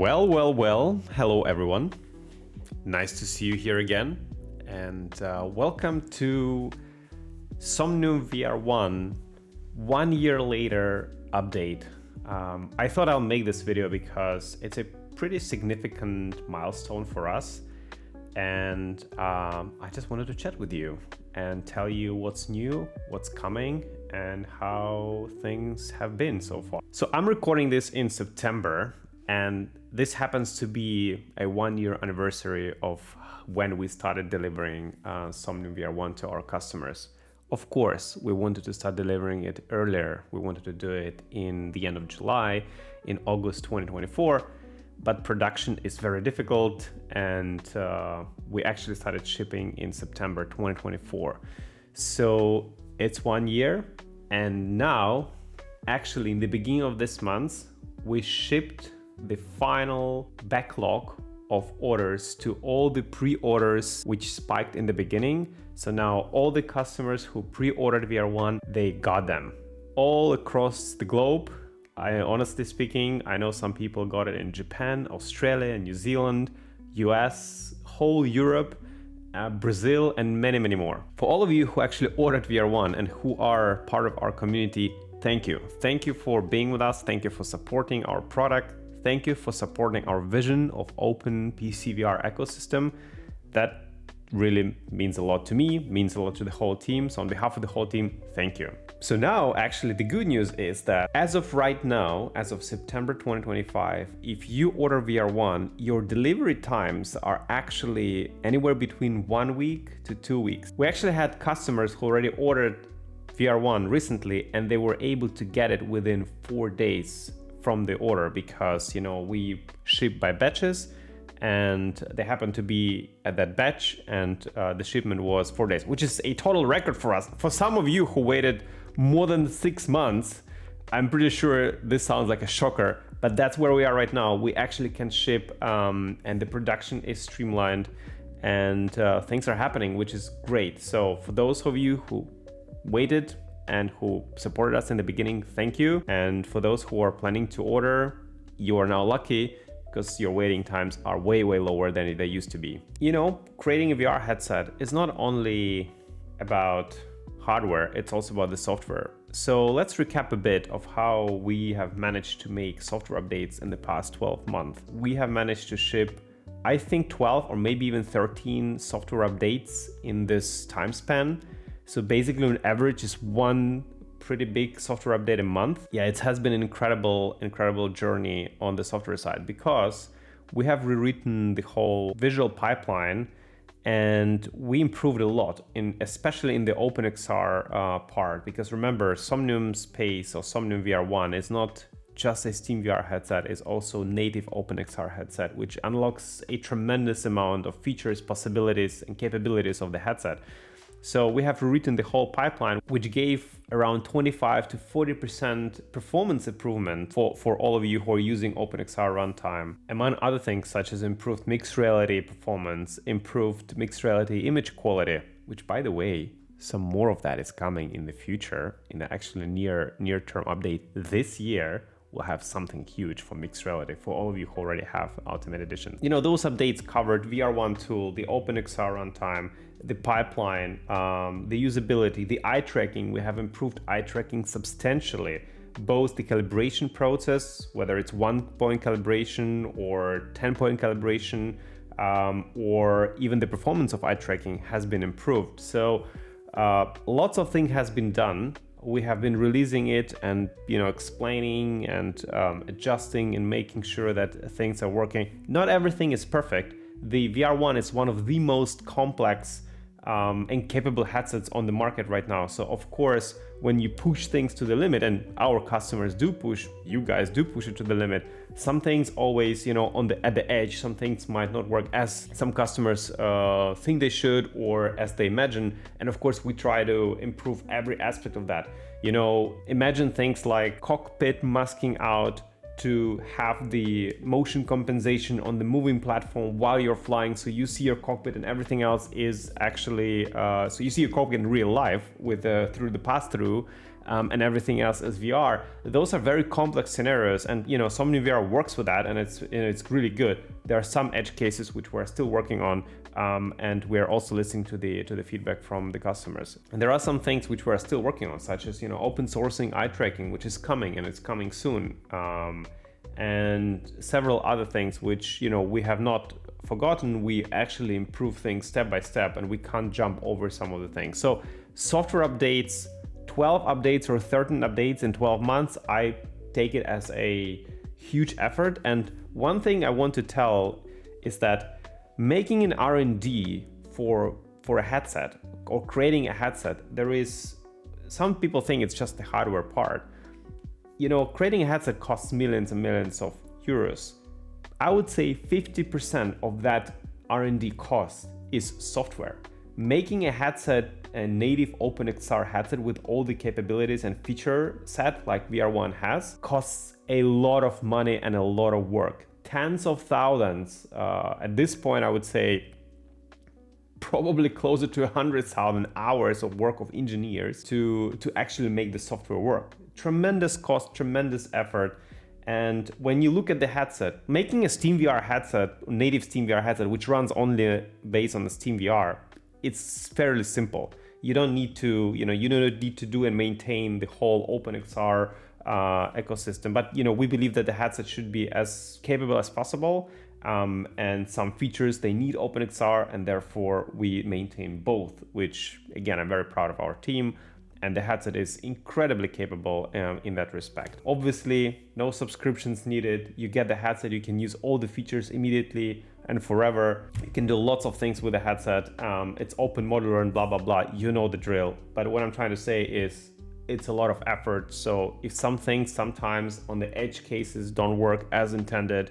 Well, hello everyone. Nice to see you here again. And welcome to Somnium VR1 1 year later update. I thought I'll make this video because it's a pretty significant milestone for us. And I just wanted to chat with you and tell you what's new, what's coming, and how things have been so far. So I'm recording this in September, and this happens to be a 1 year anniversary of when we started delivering Somnium VR1 to our customers. Of course, we wanted to start delivering it earlier. We wanted to do it in the end of July, in August 2024, but production is very difficult, and we actually started shipping in September 2024. So it's 1 year, and now, actually in the beginning of this month, we shipped the final backlog of orders to all the pre-orders which spiked in the beginning. So now all the customers who pre-ordered VR1, they got them all across the globe. Honestly speaking, I know some people got it in Japan, Australia, New Zealand, US, whole Europe, Brazil, and many more. For all of you who actually ordered VR1 and who are part of our community, thank you. Thank you for being with us. Thank you for supporting our product. Thank you for supporting our vision of open PC VR ecosystem. That really means a lot to me, means a lot to the whole team. So on behalf of the whole team, thank you. So now, actually, the good news is that as of right now, as of September 2025, if you order VR1, your delivery times are actually anywhere between 1 week to 2 weeks. We actually had customers who already ordered VR1 recently, and they were able to get it within 4 days from the order, because we ship by batches, and they happened to be at that batch, and the shipment was 4 days, which is a total record for us. For some of you who waited more than 6 months, I'm pretty sure this sounds like a shocker, but that's where we are right now. We actually can ship, and the production is streamlined, and things are happening, which is great. So for those of you who waited and who supported us in the beginning, thank you. And for those who are planning to order, you are now lucky, because your waiting times are way lower than they used to be. Creating a VR headset is not only about hardware, it's also about the software. So let's recap a bit of how we have managed to make software updates in the past 12 months. We have managed to ship, I think, 12 or maybe even 13 software updates in this time span. So basically, on average, is one pretty big software update a month. Yeah, it has been an incredible journey on the software side, because we have rewritten the whole visual pipeline, and we improved a lot, especially in the OpenXR part. Because remember, Somnium Space or Somnium VR1 is not just a Steam VR headset, it's also native OpenXR headset, which unlocks a tremendous amount of features, possibilities, and capabilities of the headset. So we have rewritten the whole pipeline, which gave around 25 to 40% performance improvement for all of you who are using OpenXR runtime, among other things such as improved mixed reality performance, improved mixed reality image quality, which, by the way, some more of that is coming in the future, in the actually near-term update this year. We'll have something huge for mixed reality for all of you who already have Ultimate Edition. Those updates covered VR1 tool, the OpenXR runtime, the pipeline, the usability, the eye tracking. We have improved eye tracking substantially. Both the calibration process, whether it's 1-point calibration or 10-point calibration, or even the performance of eye tracking has been improved. So lots of things has been done. We have been releasing it and explaining and adjusting and making sure that things are working. Not everything is perfect. The VR1 is one of the most complex and capable headsets on the market right now. So of course, when you push things to the limit, and our customers do push, you guys do push it to the limit, some things always, at the edge, some things might not work as some customers think they should or as they imagine. And of course, we try to improve every aspect of that. Imagine things like cockpit masking out, to have the motion compensation on the moving platform while you're flying, so you see your cockpit and everything else is actually so you see your cockpit in real life with through the pass-through, and everything else is VR. Those are very complex scenarios, and Somnium VR works with that, and it's really good. There are some edge cases which we're still working on, and we're also listening to the feedback from the customers. And there are some things which we're still working on, such as open sourcing eye tracking, which is coming, and it's coming soon, and several other things which we have not forgotten. We actually improve things step by step, and we can't jump over some of the things. So software updates, 12 updates or 13 updates in 12 months, I take it as a huge effort. And one thing I want to tell is that making an R&D for a headset or creating a headset, some people think it's just the hardware part. Creating a headset costs millions and millions of euros. I would say 50% of that R&D cost is software. Making a headset, a native OpenXR headset with all the capabilities and feature set like VR1 has, costs a lot of money and a lot of work. Tens of thousands. At this point, I would say probably closer to 100,000 hours of work of engineers to actually make the software work. Tremendous cost, tremendous effort. And when you look at the headset, making a SteamVR headset, native SteamVR headset, which runs only based on the SteamVR, it's fairly simple. You don't need to, you don't need to do and maintain the whole OpenXR ecosystem. But we believe that the headset should be as capable as possible. And some features they need OpenXR, and therefore we maintain both. Which again, I'm very proud of our team. And the headset is incredibly capable in that respect. Obviously, no subscriptions needed. You get the headset, you can use all the features immediately and forever. You can do lots of things with the headset. It's open modular and blah, blah, blah. You know the drill. But what I'm trying to say is it's a lot of effort. So if some things sometimes on the edge cases don't work as intended,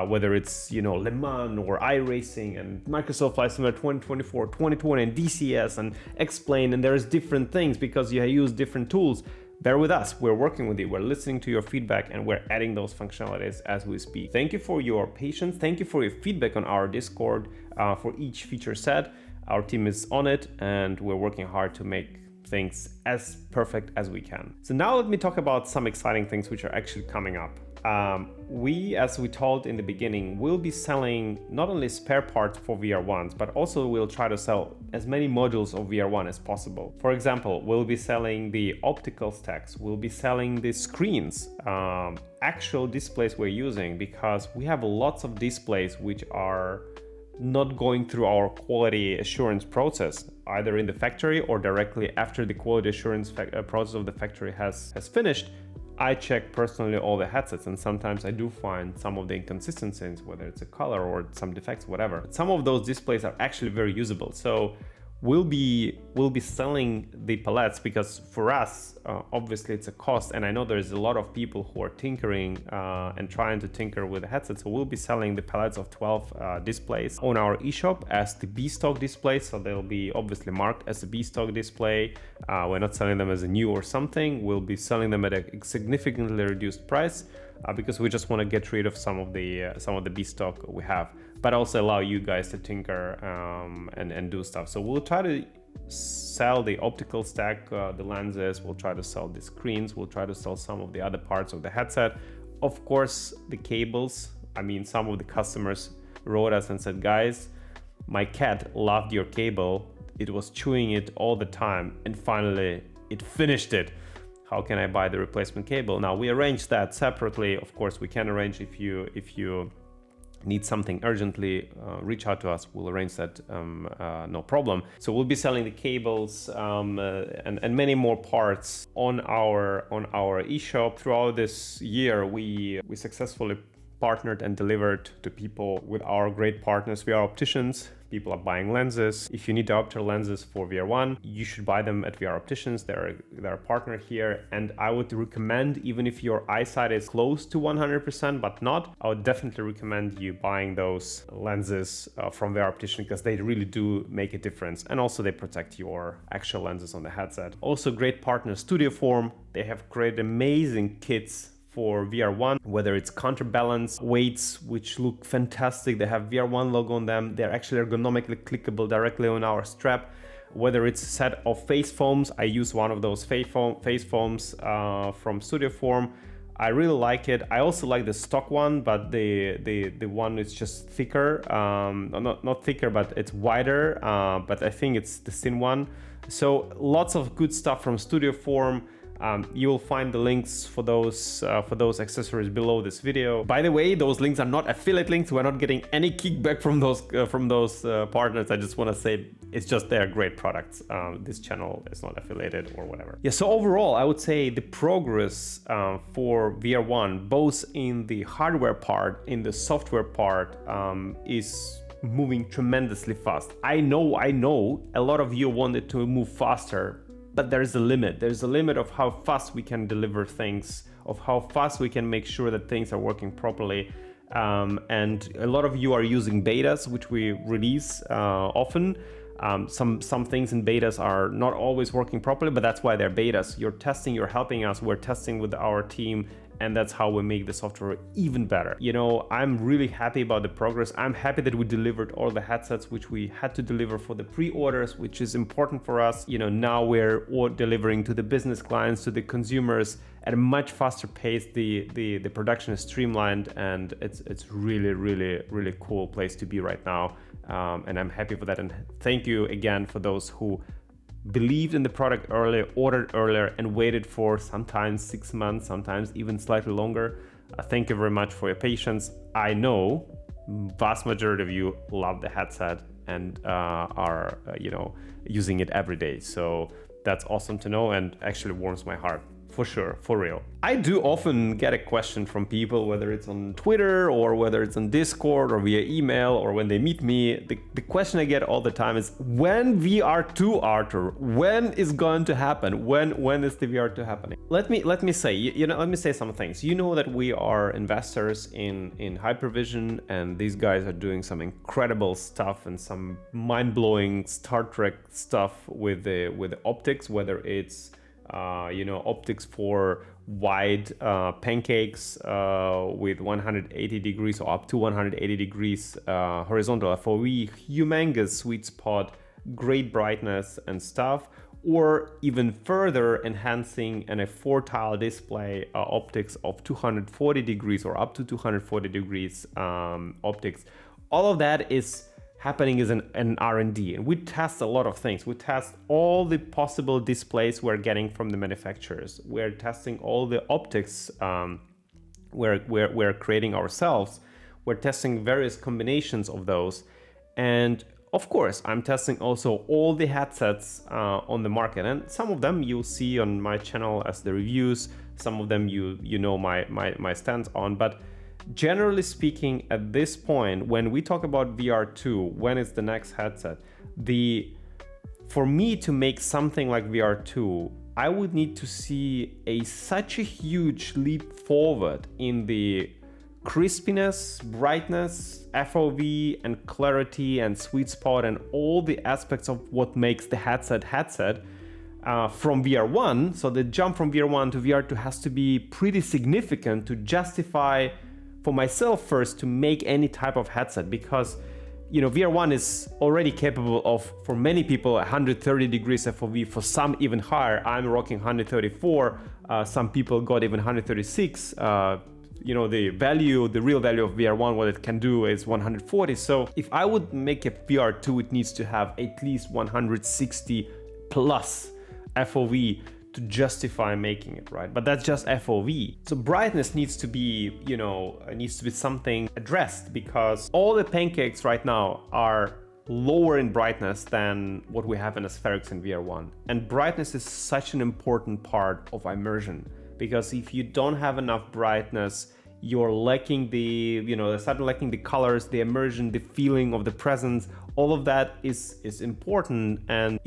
whether it's Le Mans or iRacing and Microsoft Flight Simulator 2024, 2020 and DCS and Explain, and there's different things because you use different tools. Bear with us, we're working with you, we're listening to your feedback, and we're adding those functionalities as we speak. Thank you for your patience, thank you for your feedback on our Discord for each feature set. Our team is on it, and we're working hard to make things as perfect as we can. So now let me talk about some exciting things which are actually coming up. As we told in the beginning, will be selling not only spare parts for VR1s, but also we'll try to sell as many modules of VR1 as possible. For example, we'll be selling the optical stacks, we'll be selling the screens, actual displays we're using, because we have lots of displays which are not going through our quality assurance process, either in the factory or directly after the quality assurance process of the factory has finished. I check personally all the headsets, and sometimes I do find some of the inconsistencies, whether it's a color or some defects, whatever. But some of those displays are actually very usable. So we'll be selling the palettes, because for us, obviously it's a cost, and I know there's a lot of people who are tinkering and trying to tinker with the headset. So we'll be selling the palettes of 12 displays on our eShop as the B-stock displays. So they'll be obviously marked as a B-stock display. We're not selling them as a new or something. We'll be selling them at a significantly reduced price because we just want to get rid of some of the B-stock we have, but also allow you guys to tinker and do stuff. So we'll try to sell the optical stack, the lenses, we'll try to sell the screens, we'll try to sell some of the other parts of the headset. Of course, the cables. I mean, some of the customers wrote us and said, guys, my cat loved your cable. It was chewing it all the time, and finally it finished it. How can I buy the replacement cable? Now, we arranged that separately. Of course, we can arrange if you need something urgently, reach out to us. We'll arrange that, no problem. So we'll be selling the cables and many more parts on our eShop. Throughout this year, we successfully partnered and delivered to people with our great partners. We are opticians. People are buying lenses. If you need diopter lenses for VR1, you should buy them at VR Opticians. They're a partner here. And I would recommend, even if your eyesight is close to 100%, but not, I would definitely recommend you buying those lenses from VR Optician, because they really do make a difference. And also they protect your actual lenses on the headset. Also great partner, Studioform. They have created amazing kits for VR1, whether it's counterbalance weights, which look fantastic. They have VR1 logo on them. They're actually ergonomically clickable directly on our strap. whether it's a set of face foams. I use one of those face foams from Studio Form. I really like it. I also like the stock one, but the one is just thicker. Not thicker, but it's wider. But I think it's the thin one. So lots of good stuff from Studio Form. You will find the links for those accessories below this video. By the way, those links are not affiliate links. We're not getting any kickback from those partners. I just want to say it's just they're great products. This channel is not affiliated or whatever. Yeah. So overall, I would say the progress for VR1, both in the hardware part, in the software part, is moving tremendously fast. I know a lot of you wanted to move faster, but there's a limit. There's a limit of how fast we can deliver things, of how fast we can make sure that things are working properly. And a lot of you are using betas, which we release often. Some things in betas are not always working properly, but that's why they're betas. You're testing, you're helping us, we're testing with our team, and that's how we make the software even better. You know, I'm really happy about the progress. I'm happy that we delivered all the headsets which we had to deliver for the pre-orders, which is important for us. You know, now we're delivering to the business clients, to the consumers at a much faster pace. The production is streamlined, and it's really cool place to be right now. And I'm happy for that. And thank you again for those who believed in the product earlier, ordered earlier, and waited for sometimes 6 months, sometimes even slightly longer. Thank you very much for your patience. I know vast majority of you love the headset and are using it every day. So that's awesome to know, and actually warms my heart. For sure, for real. I do often get a question from people, whether it's on Twitter or whether it's on Discord or via email or when they meet me. The question I get all the time is, when VR2, Artur? When is going to happen? When is the VR2 happening? Let me say some things. You know that we are investors in Hypervision, and these guys are doing some incredible stuff and some mind-blowing Star Trek stuff with the optics, whether it's optics for wide pancakes with 180 degrees or up to 180 degrees horizontal FOV, humongous sweet spot, great brightness and stuff, or even further enhancing a 4-tile display optics of 240 degrees or up to 240 degrees optics. All of that is happening is an R&D, and we test a lot of things. We test all the possible displays we're getting from the manufacturers. We're testing all the optics we're creating ourselves. We're testing various combinations of those, and of course, I'm testing also all the headsets on the market, and some of them you'll see on my channel as the reviews. Some of them you know my stance on, but generally speaking, at this point, when we talk about VR2, when is the next headset? For me to make something like VR2, I would need to see such a huge leap forward in the crispiness, brightness, FOV, and clarity, and sweet spot, and all the aspects of what makes the headset from VR1. So the jump from VR1 to VR2 has to be pretty significant to justify for myself first to make any type of headset, because VR1 is already capable of, for many people, 130 degrees FOV, for some even higher. I'm rocking 134. Some people got even 136. The real value of VR1, what it can do, is 140. So if I would make a VR2, it needs to have at least 160 plus FOV to justify making it, right? But that's just FOV. So brightness needs to be, something addressed, because all the pancakes right now are lower in brightness than what we have in Aspherics in VR1. And brightness is such an important part of immersion, because if you don't have enough brightness, you're lacking lacking the colors, the immersion, the feeling of the presence. All of that is important, and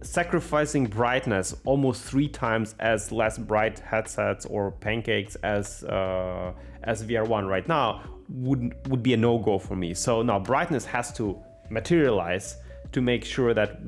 sacrificing brightness almost 3 times as less bright headsets or pancakes as VR1 right now would be a no-go for me. So now brightness has to materialize to make sure that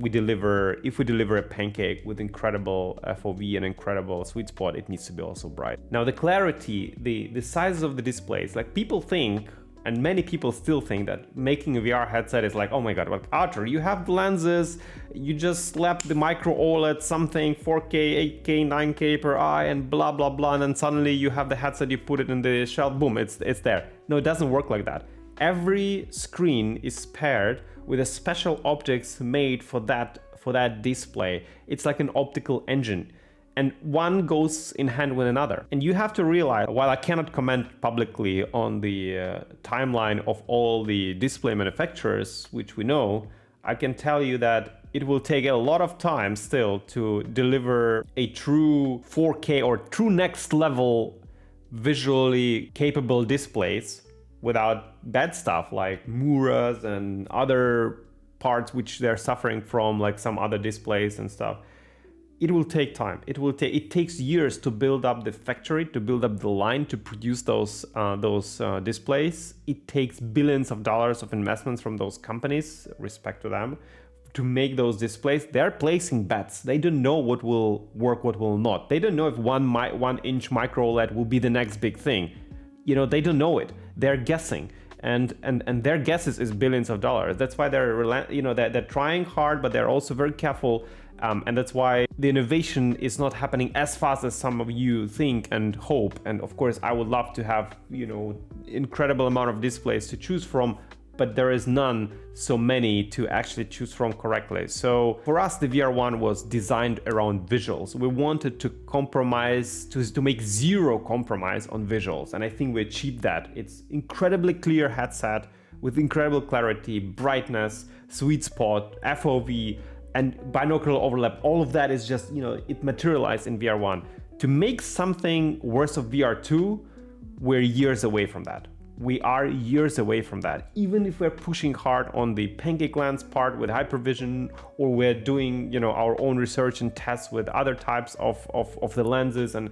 if we deliver a pancake with incredible FOV and incredible sweet spot, it needs to be also bright. Now the clarity, the sizes of the displays, like people think And many people still think that making a VR headset is like, oh my God, well, Artur, you have the lenses, you just slap the micro OLED something, 4K, 8K, 9K per eye, and blah, blah, blah. And then suddenly you have the headset, you put it in the shelf, boom, it's there. No, it doesn't work like that. Every screen is paired with a special optics made for that display. It's like an optical engine. And one goes in hand with another. And you have to realize, while I cannot comment publicly on the timeline of all the display manufacturers, which we know, I can tell you that it will take a lot of time still to deliver a true 4K or true next level visually capable displays without bad stuff like Muras and other parts which they're suffering from, like some other displays and stuff. It will take time. It takes years to build up the factory, to build up the line, to produce those displays. It takes billions of dollars of investments from those companies, respect to them, to make those displays. They're placing bets. They don't know what will work, what will not. They don't know if 1-inch micro OLED will be the next big thing. They don't know it. They're guessing. And their guesses is billions of dollars. That's why they're trying hard, but they're also very careful. And that's why the innovation is not happening as fast as some of you think and hope. And of course, I would love to have, incredible amount of displays to choose from, but there is none so many to actually choose from correctly. So for us, the VR1 was designed around visuals. We wanted to compromise, to make zero compromise on visuals. And I think we achieved that. It's incredibly clear headset with incredible clarity, brightness, sweet spot, FOV, and binocular overlap. All of that is just, it materialized in VR1. To make something worse of VR2, we're years away from that. We are years away from that. Even if we're pushing hard on the pancake lens part with hypervision, or we're doing, our own research and tests with other types of the lenses and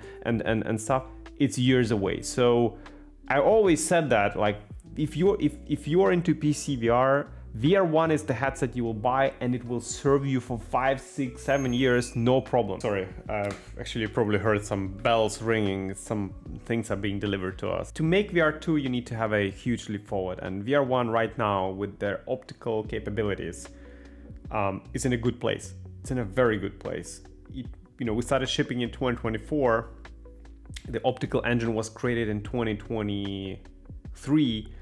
stuff, it's years away. So I always said that, like, if you are into PC VR, VR1 is the headset you will buy, and it will serve you for 5, 6, 7 years, no problem. Sorry, I've actually probably heard some bells ringing, some things are being delivered to us. To make VR2, you need to have a huge leap forward, and VR1 right now, with their optical capabilities, is in a good place. It's in a very good place. We started shipping in 2024. The optical engine was created in 2023.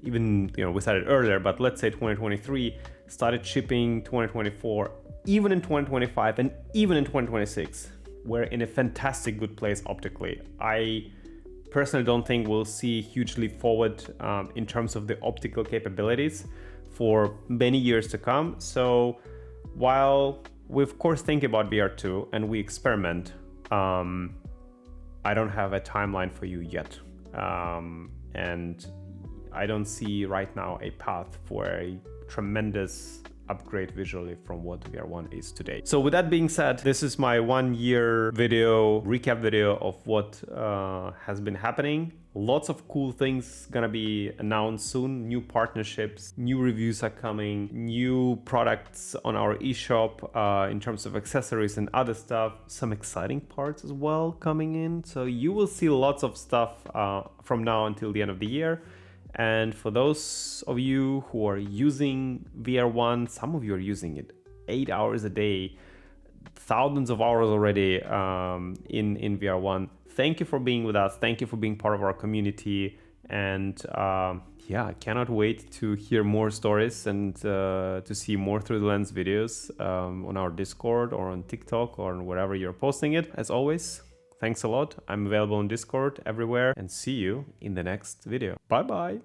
Even, we started earlier, but let's say 2023, started shipping 2024, even in 2025, and even in 2026, we're in a fantastic good place optically. I personally don't think we'll see huge leap forward in terms of the optical capabilities for many years to come. So while we of course think about VR2 and we experiment, I don't have a timeline for you yet. And I don't see right now a path for a tremendous upgrade visually from what VR1 is today. So with that being said, this is my 1 year video, recap video of what has been happening. Lots of cool things gonna be announced soon. New partnerships, new reviews are coming, new products on our eShop in terms of accessories and other stuff. Some exciting parts as well coming in. So you will see lots of stuff from now until the end of the year. And for those of you who are using VR1, some of you are using it 8 hours a day, thousands of hours already in VR1. Thank you for being with us. Thank you for being part of our community. And I cannot wait to hear more stories and to see more Through the Lens videos on our Discord or on TikTok or wherever you're posting it. As always, thanks a lot. I'm available on Discord everywhere, and see you in the next video. Bye bye.